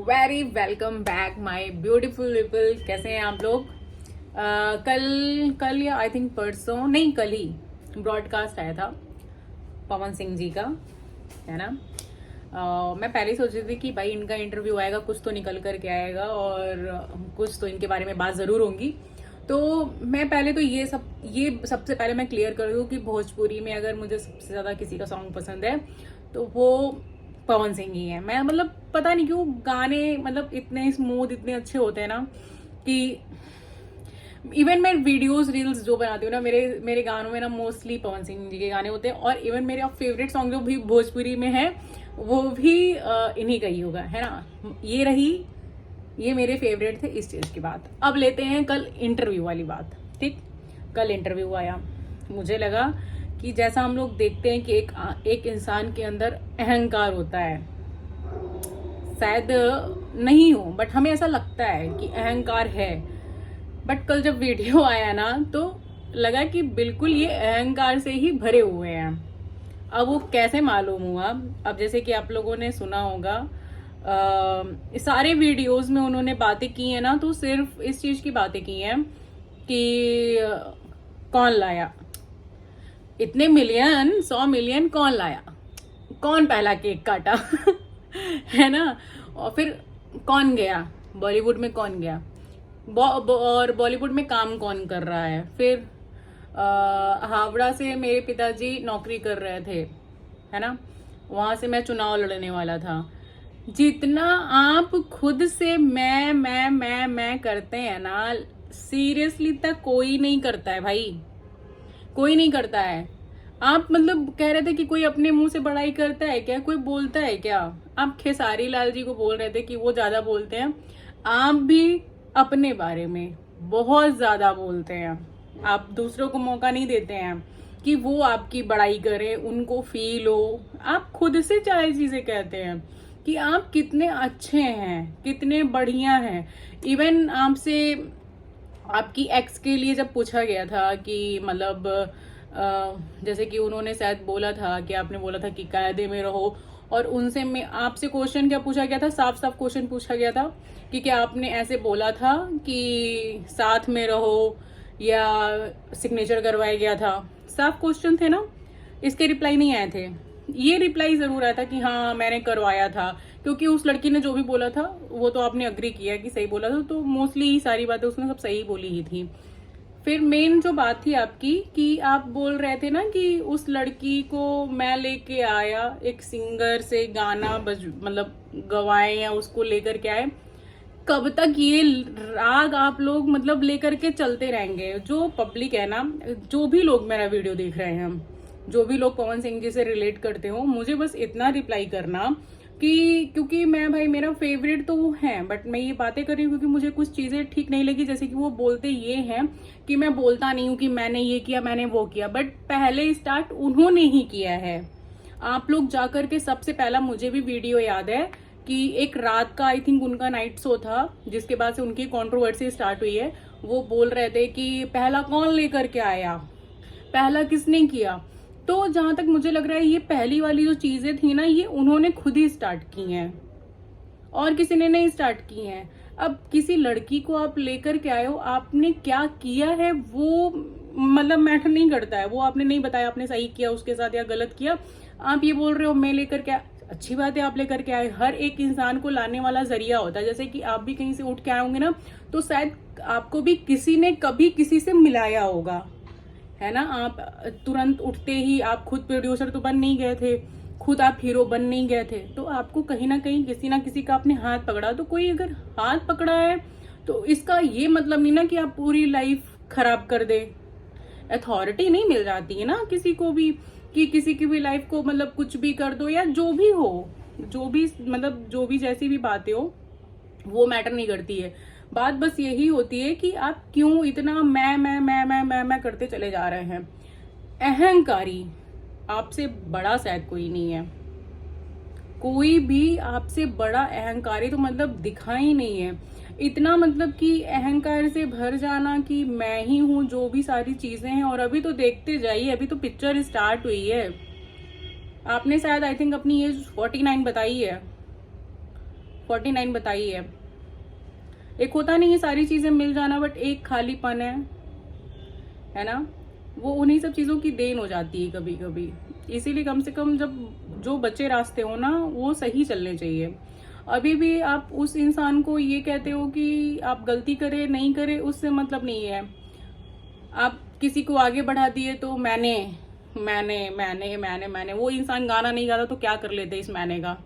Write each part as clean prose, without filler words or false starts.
Very welcome back my beautiful people. कैसे हैं आप लोग? कल या आई थिंक परसों, नहीं कल ही ब्रॉडकास्ट आया था पवन सिंह जी का, है ना। मैं पहले ही सोच रही थी कि भाई इनका इंटरव्यू आएगा, कुछ तो निकल कर के आएगा और कुछ तो इनके बारे में बात ज़रूर होंगी। तो मैं पहले तो ये सबसे पहले मैं क्लियर कर दूँ कि भोजपुरी में अगर मुझे सबसे ज़्यादा किसी का सॉन्ग पसंद है तो वो पवन सिंह ही है। मैं मतलब पता नहीं क्यों गाने मतलब इतने स्मूथ, इतने अच्छे होते हैं ना कि इवन मैं वीडियोस रील्स जो बनाती हूँ ना, मेरे गानों में ना मोस्टली पवन सिंह जी के गाने होते हैं। और इवन मेरे फेवरेट सॉन्ग जो भी भोजपुरी में है वो भी इन्हीं का ही होगा, है ना। ये मेरे फेवरेट थे। इस चीज़ की बात अब लेते हैं कल इंटरव्यू वाली बात। ठीक, कल इंटरव्यू आया, मुझे लगा कि जैसा हम लोग देखते हैं कि एक इंसान के अंदर अहंकार होता है, शायद नहीं हो बट हमें ऐसा लगता है कि अहंकार है। बट कल जब वीडियो आया ना तो लगा कि बिल्कुल ये अहंकार से ही भरे हुए हैं। अब वो कैसे मालूम हुआ? अब जैसे कि आप लोगों ने सुना होगा सारे वीडियोस में उन्होंने बातें की है ना, तो सिर्फ इस चीज की बातें की हैं कि कौन लाया इतने मिलियन, 100 मिलियन कौन लाया, कौन पहला केक काटा है ना। और फिर कौन गया बॉलीवुड में, कौन गया और बॉलीवुड में काम कौन कर रहा है। फिर हावड़ा से मेरे पिताजी नौकरी कर रहे थे, है ना, वहां से मैं चुनाव लड़ने वाला था। जितना आप खुद से मैं करते हैं ना, सीरियसली तक कोई नहीं करता है भाई, कोई नहीं करता है। आप मतलब कह रहे थे कि कोई अपने मुंह से बड़ाई करता है क्या, कोई बोलता है क्या? आप खेसारी लाल जी को बोल रहे थे कि वो ज्यादा बोलते हैं। आप भी अपने बारे में बहुत ज्यादा बोलते हैं, आप दूसरों को मौका नहीं देते हैं कि वो आपकी बड़ाई करें, उनको फील हो। आप खुद से चाहे चीजें कहते हैं कि आप कितने अच्छे हैं, कितने बढ़िया हैं। इवन आपसे आपकी एक्स के लिए जब पूछा गया था कि मतलब जैसे कि उन्होंने शायद बोला था कि आपने बोला था कि कायदे में रहो, और उनसे मैं आपसे क्वेश्चन क्या पूछा गया था, साफ साफ क्वेश्चन पूछा गया था कि क्या आपने ऐसे बोला था कि साथ में रहो या सिग्नेचर करवाया गया था। साफ क्वेश्चन थे ना, इसके रिप्लाई नहीं आए थे। ये रिप्लाई जरूर आया था कि हाँ मैंने करवाया था, क्योंकि उस लड़की ने जो भी बोला था वो तो आपने अग्री किया कि सही बोला था, तो मोस्टली सारी बातें उसने सब सही बोली ही थी। फिर मेन जो बात थी आपकी कि आप बोल रहे थे ना कि उस लड़की को मैं लेके आया, एक सिंगर से गाना मतलब गवाए या उसको लेकर के आए। कब तक ये राग आप लोग मतलब लेकर के चलते रहेंगे? जो पब्लिक है ना, जो भी लोग मेरा वीडियो देख रहे हैं, जो भी लोग पवन सिंह जी से रिलेट करते हो, मुझे बस इतना रिप्लाई करना कि क्योंकि मैं भाई मेरा फेवरेट तो वो है, बट मैं ये बातें कर रही हूँ क्योंकि मुझे कुछ चीजें ठीक नहीं लगी। जैसे कि वो बोलते ये हैं कि मैं बोलता नहीं हूँ कि मैंने ये किया, मैंने वो किया, बट पहले स्टार्ट उन्होंने ही किया है। आप लोग जाकर के सबसे पहला, मुझे भी वीडियो याद है कि एक रात का आई थिंक उनका नाइट शो था, जिसके बाद से उनकी कंट्रोवर्सी स्टार्ट हुई है। वो बोल रहे थे कि पहला कौन लेकर के आया, पहला किसने किया। तो जहां तक मुझे लग रहा है ये पहली वाली जो चीजें थी ना, ये उन्होंने खुद ही स्टार्ट की हैं और किसी ने नहीं स्टार्ट की हैं। अब किसी लड़की को आप लेकर के आए हो, आपने क्या किया है वो मतलब मैटर नहीं करता है। वो आपने नहीं बताया आपने सही किया उसके साथ या गलत किया। आप ये बोल रहे हो मैं लेकर के, अच्छी बात है आप लेकर के आए। हर एक इंसान को लाने वाला जरिया होता है। जैसे कि आप भी कहीं से उठ के आए होंगे ना, तो शायद आपको भी किसी ने कभी किसी से मिलाया होगा, है ना। आप तुरंत उठते ही आप खुद प्रोड्यूसर तो बन नहीं गए थे, खुद आप हीरो बन नहीं गए थे, तो आपको कहीं ना कहीं किसी ना किसी का आपने हाथ पकड़ा। तो कोई अगर हाथ पकड़ा है तो इसका ये मतलब नहीं ना कि आप पूरी लाइफ खराब कर दे। अथॉरिटी नहीं मिल जाती है ना किसी को भी कि किसी की भी लाइफ को मतलब कुछ भी कर दो, या जो भी हो, जो भी मतलब जो भी जैसी भी बातें हो वो मैटर नहीं करती है। बात बस यही होती है कि आप क्यों इतना मैं करते चले जा रहे हैं। अहंकारी, आपसे बड़ा शायद कोई नहीं है, कोई भी आपसे बड़ा अहंकारी तो मतलब दिखा ही नहीं है। इतना मतलब कि अहंकार से भर जाना कि मैं ही हूं जो भी सारी चीजें हैं। और अभी तो देखते जाइए, अभी तो पिक्चर स्टार्ट हुई है। आपने शायद आई थिंक अपनी एज 49 बताई है, 49 बताई एक होता नहीं है सारी चीजें मिल जाना, बट एक खालीपन है ना, वो उन्हीं सब चीजों की देन हो जाती है कभी कभी। इसीलिए कम से कम जब जो बचे रास्ते हो ना वो सही चलने चाहिए। अभी भी आप उस इंसान को ये कहते हो कि आप गलती करे नहीं करे उससे मतलब नहीं है। आप किसी को आगे बढ़ा दिए तो मैंने वो इंसान गाना नहीं गाता तो क्या कर लेते इस मैंने का।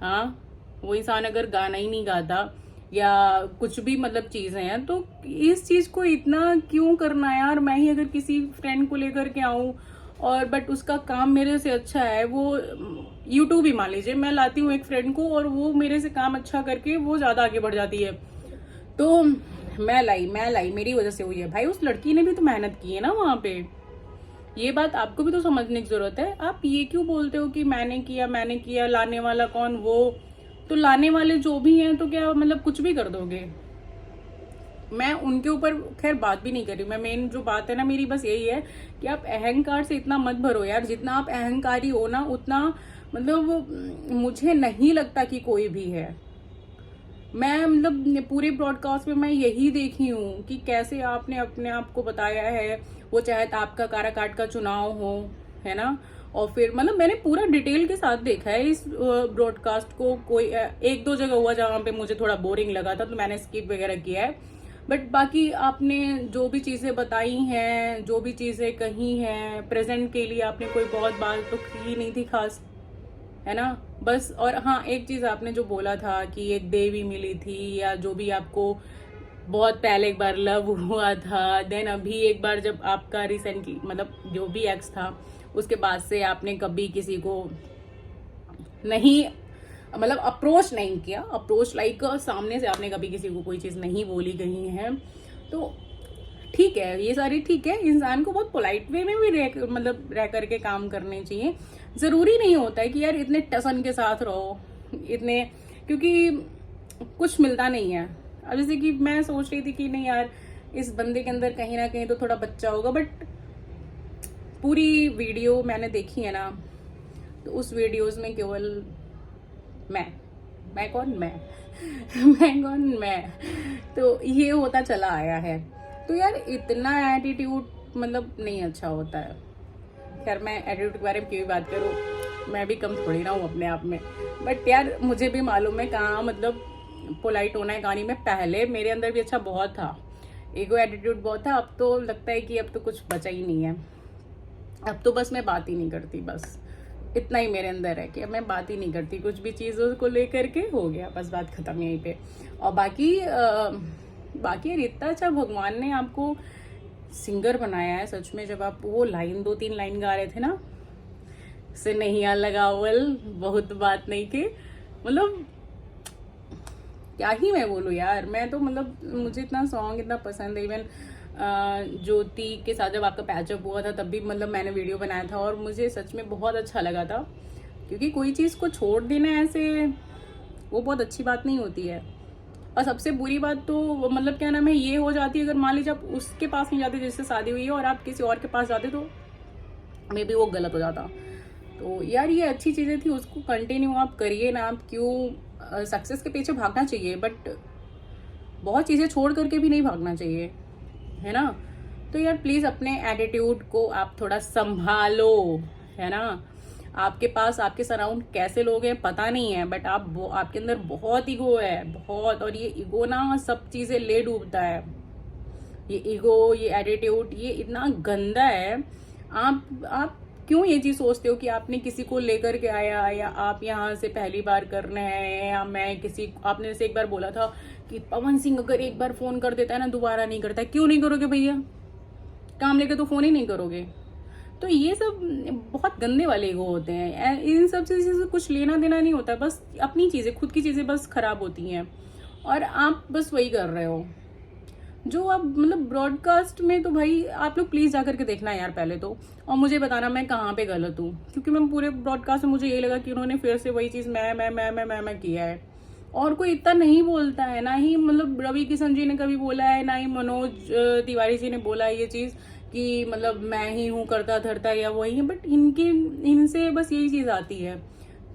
हाँ, वो इंसान अगर गाना ही नहीं गाता या कुछ भी मतलब चीजें हैं तो इस चीज को इतना क्यों करना है यार। मैं ही अगर किसी फ्रेंड को लेकर के आऊं और बट उसका काम मेरे से अच्छा है, वो यूट्यूब ही मान लीजिए, मैं लाती हूँ एक फ्रेंड को और वो मेरे से काम अच्छा करके वो ज्यादा आगे बढ़ जाती है, तो मैं लाई मेरी वजह से हुई है। भाई उस लड़की ने भी तो मेहनत की है ना वहां पे, ये बात आपको भी तो समझने की जरूरत है। आप ये क्यों बोलते हो कि मैंने किया, लाने वाला कौन? वो तो लाने वाले जो भी हैं तो क्या मतलब कुछ भी कर दोगे? मैं उनके ऊपर खैर बात भी नहीं कर रही। मैं मेन जो बात है ना मेरी बस यही है कि आप अहंकार से इतना मत भरो यार। जितना आप अहंकारी हो ना उतना मतलब मुझे नहीं लगता कि कोई भी है। मैं मतलब पूरे ब्रॉडकास्ट में मैं यही देखी हूँ कि कैसे आपने अपने आप को बताया है, वो चाहे आपका काराकाट का चुनाव हो, है ना, और फिर मतलब मैंने पूरा डिटेल के साथ देखा है इस ब्रॉडकास्ट को। कोई एक दो जगह हुआ जहाँ पे मुझे थोड़ा बोरिंग लगा था तो मैंने स्किप वगैरह किया है, बट बाकी आपने जो भी चीजें बताई हैं, जो भी चीजें कही हैं, प्रेजेंट के लिए आपने कोई बहुत बात तो की नहीं थी खास, है ना, बस। और हाँ, एक चीज आपने जो बोला था कि एक देवी मिली थी या जो भी आपको बहुत पहले एक बार लव हुआ था, देन अभी एक बार जब आपका रिसेंटली मतलब जो भी एक्स था उसके बाद से आपने कभी किसी को नहीं मतलब अप्रोच नहीं किया, अप्रोच लाइक सामने से आपने कभी किसी को कोई चीज नहीं बोली कही है, तो ठीक है, ये सारी ठीक है। इंसान को बहुत पोलाइट वे में भी रह करके काम करने चाहिए। जरूरी नहीं होता है कि यार इतने टसन के साथ रहो, इतने, क्योंकि कुछ मिलता नहीं है। अब जैसे कि मैं सोच रही थी कि नहीं यार इस बंदे के अंदर कहीं ना कहीं तो थोड़ा बच्चा होगा, बट पूरी वीडियो मैंने देखी है ना तो उस वीडियोस में केवल मैं कौन मैं तो ये होता चला आया है। तो यार इतना एटीट्यूड मतलब नहीं अच्छा होता है। खैर मैं एटीट्यूड के बारे में क्यों बात करूँ, मैं भी कम थोड़ी ना हूँ अपने आप में, बट यार मुझे भी मालूम है कहाँ मतलब पोलाइट होना है कहानी में। पहले मेरे अंदर भी अच्छा बहुत था, ईगो एटीट्यूड बहुत था। अब तो लगता है कि अब तो कुछ बचा ही नहीं है, अब तो बस मैं बात ही नहीं करती, बस इतना ही मेरे अंदर है कि अब मैं बात ही नहीं करती कुछ भी चीज़ों को लेकर के, हो गया बस, बात खत्म यहीं पे। और बाकी यार इतना अच्छा भगवान ने आपको सिंगर बनाया है सच में। जब आप वो लाइन 2-3 लाइन गा रहे थे ना, से नहीं आ लगावल बहुत बात नहीं के, मतलब क्या ही मैं बोलूँ यार। मैं तो मतलब मुझे इतना सॉन्ग इतना पसंद है। इवन ज्योति के साथ जब आपका पैचअप हुआ था तब भी मतलब मैंने वीडियो बनाया था और मुझे सच में बहुत अच्छा लगा था, क्योंकि कोई चीज़ को छोड़ देना ऐसे वो बहुत अच्छी बात नहीं होती है। और सबसे बुरी बात तो मतलब क्या नाम है ये हो जाती है, अगर मान लीजिए आप उसके पास नहीं जाते जिससे शादी हुई है और आप किसी और के पास जाते तो मे बी वो गलत हो जाता। तो यार ये अच्छी चीज़ें थी, उसको कंटिन्यू आप करिए ना। आप क्यों सक्सेस के पीछे भागना चाहिए, बट बहुत चीज़ें छोड़ करके भी नहीं भागना चाहिए, है ना। तो यार प्लीज़ अपने एटीट्यूड को आप थोड़ा संभालो, है ना। आपके पास आपके सराउंड कैसे लोग हैं पता नहीं है, बट आपके अंदर बहुत ईगो है, बहुत। और ये ईगो ना सब चीज़ें ले डूबता है। ये ईगो, ये एटीट्यूड, ये इतना गंदा है। आप क्यों ये चीज सोचते हो कि आपने किसी को लेकर के आया या आप यहाँ से पहली बार कर रहे हैं, या मैं किसी, आपने जैसे एक बार बोला था कि पवन सिंह अगर एक बार फोन कर देता है ना दोबारा नहीं करता है। क्यों नहीं करोगे भैया, काम लेके तो फोन ही नहीं करोगे। तो ये सब बहुत गंदे वाले ईगो होते हैं। इन सब चीज़ों से कुछ लेना देना नहीं होता, बस अपनी चीज़ें, खुद की चीज़ें बस खराब होती हैं और आप बस वही कर रहे हो जो आप मतलब ब्रॉडकास्ट में। तो भाई आप लोग प्लीज जाकर के देखना यार पहले तो, और मुझे बताना मैं कहाँ पे गलत हूँ, क्योंकि मैं पूरे ब्रॉडकास्ट में मुझे ये लगा कि उन्होंने फिर से वही चीज मैं किया है। और कोई इतना नहीं बोलता है, ना ही मतलब रवि किशन जी ने कभी बोला है, ना ही मनोज तिवारी जी ने बोला है ये चीज कि मतलब मैं ही हूँ करता धरता या वही है। बट इनसे बस यही चीज आती है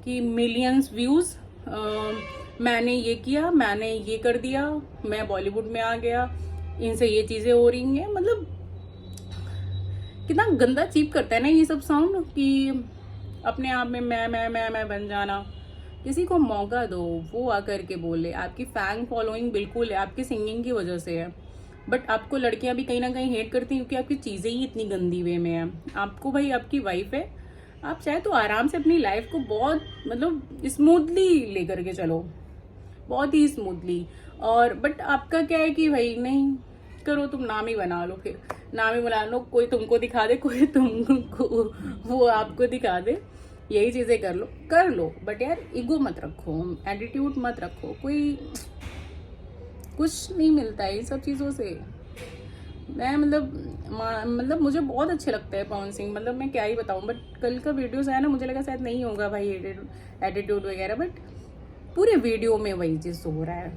कि मिलियंस व्यूज, मैंने ये किया, मैंने ये कर दिया, मैं बॉलीवुड में आ गया, इनसे ये चीजें हो रही हैं। मतलब कितना गंदा चीप करता है ना ये सब साउंड कि अपने आप में मैं बन जाना। किसी को मौका दो, वो आकर के बोले। आपकी फैन फॉलोइंग बिल्कुल है, आपकी सिंगिंग की वजह से है, बट आपको लड़कियां भी कहीं ना कहीं हेट करती हैं क्योंकि आपकी चीज़ें ही इतनी गंदी वे में है। आपको भाई आपकी वाइफ है, आप चाहे तो आराम से अपनी लाइफ को बहुत मतलब स्मूथली लेकर के चलो, बहुत ही स्मूथली। और बट आपका क्या है कि भाई नहीं करो, तुम नाम ही बना लो, फिर नाम ही बना लो, कोई तुमको दिखा दे, कोई तुमको वो आपको दिखा दे, यही चीजें कर लो। बट यार ईगो मत रखो, एटीट्यूड मत रखो, कोई कुछ नहीं मिलता है इन सब चीजों से। मैं मतलब मुझे बहुत अच्छे लगते हैं पवन सिंह, मतलब मैं क्या ही बताऊं। बट कल का वीडियोस आया ना, मुझे लगा शायद नहीं होगा भाई एटीट्यूड वगैरह, बट पूरे वीडियो में वही चीज हो रहा है।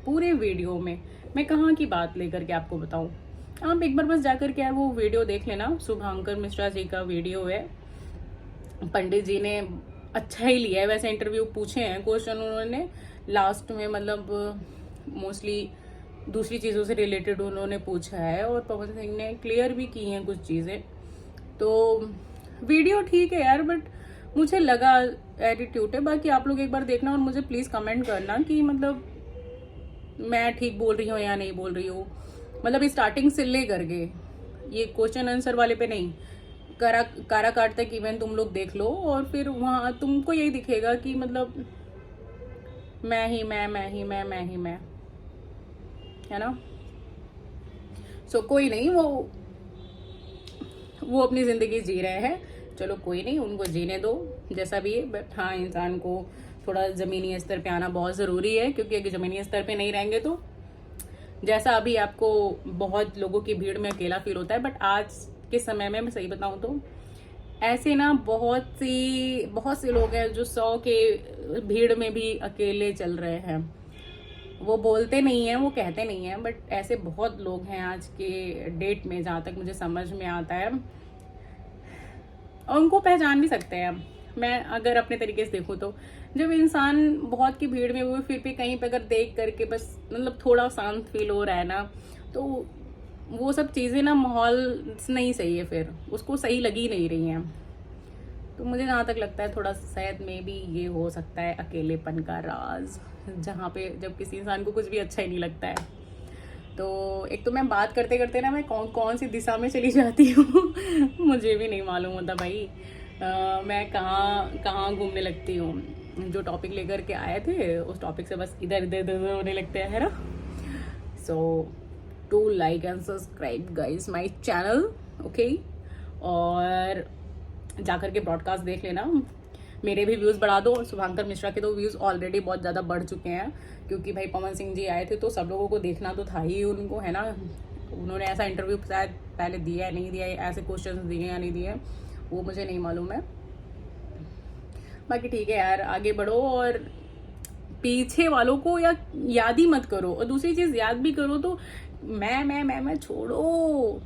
पूरे वीडियो में मैं कहाँ की बात लेकर के आपको बताऊं। आप एक बार बस जाकर के यार वो वीडियो देख लेना, शुभांकर मिश्रा जी का वीडियो है। पंडित जी ने अच्छा ही लिया है वैसे, इंटरव्यू पूछे हैं, क्वेश्चन उन्होंने लास्ट में मतलब मोस्टली दूसरी चीज़ों से रिलेटेड उन्होंने पूछा है, और पवन सिंह ने क्लियर भी की हैं कुछ चीज़ें। तो वीडियो ठीक है यार, बट मुझे लगा एटीट्यूड है। बाकी आप लोग एक बार देखना और मुझे प्लीज़ कमेंट करना कि मतलब मैं ठीक बोल रही हूँ या नहीं बोल रही हूँ। मतलब स्टार्टिंग से ले करके ये क्वेश्चन आंसर वाले पे नहीं, कारा काट तक इवेंट तुम लोग देख लो, और फिर वहाँ तुमको यही दिखेगा कि मतलब मैं ही मैं, है ना। सो कोई नहीं, वो अपनी जिंदगी जी रहे हैं, चलो कोई नहीं, उनको जीने दो जैसा भी है। बट हाँ, इंसान को थोड़ा ज़मीनी स्तर पे आना बहुत ज़रूरी है, क्योंकि अगर ज़मीनी स्तर पे नहीं रहेंगे तो जैसा अभी आपको बहुत लोगों की भीड़ में अकेला फील होता है, बट आज के समय में मैं सही बताऊं तो ऐसे ना बहुत से लोग हैं जो 100 के भीड़ में भी अकेले चल रहे हैं। वो बोलते नहीं है, वो कहते नहीं है, बट ऐसे बहुत लोग हैं आज के डेट में, जहाँ तक मुझे समझ में आता है, और उनको पहचान भी सकते हैं। मैं अगर अपने तरीके से देखूँ तो जब इंसान बहुत की भीड़ में हुए फिर भी कहीं पे अगर देख करके बस मतलब थोड़ा शांत फील हो रहा है ना, तो वो सब चीज़ें ना माहौल नहीं सही है, फिर उसको सही लगी नहीं रही हैं। तो मुझे जहाँ तक लगता है थोड़ा शायद में भी ये हो सकता है अकेलेपन का राज, जहाँ पे जब किसी इंसान को कुछ भी अच्छा ही नहीं लगता है। तो एक तो मैं बात करते करते ना मैं कौन सी दिशा में चली जाती हूँ मुझे भी नहीं मालूम होता भाई। मैं कहाँ घूमने लगती हूँ। जो टॉपिक लेकर के आए थे उस टॉपिक से बस इधर इधर इधर होने लगते हैं, है ना। So to like and subscribe guys my channel, okay. और जाकर के ब्रॉडकास्ट देख लेना, मेरे भी व्यूज़ बढ़ा दो। और शुभांकर मिश्रा के तो व्यूज़ ऑलरेडी बहुत ज़्यादा बढ़ चुके हैं, क्योंकि भाई पवन सिंह जी आए थे तो सब लोगों को देखना तो था ही उनको, है ना। उन्होंने ऐसा इंटरव्यू शायद पहले दिया है नहीं दिया है, ऐसे क्वेश्चंस दिए या नहीं दिए, वो मुझे नहीं मालूम है। बाकी ठीक है यार, आगे बढ़ो और पीछे वालों को याद ही मत करो, और दूसरी चीज़ याद भी करो तो मैं छोड़ो।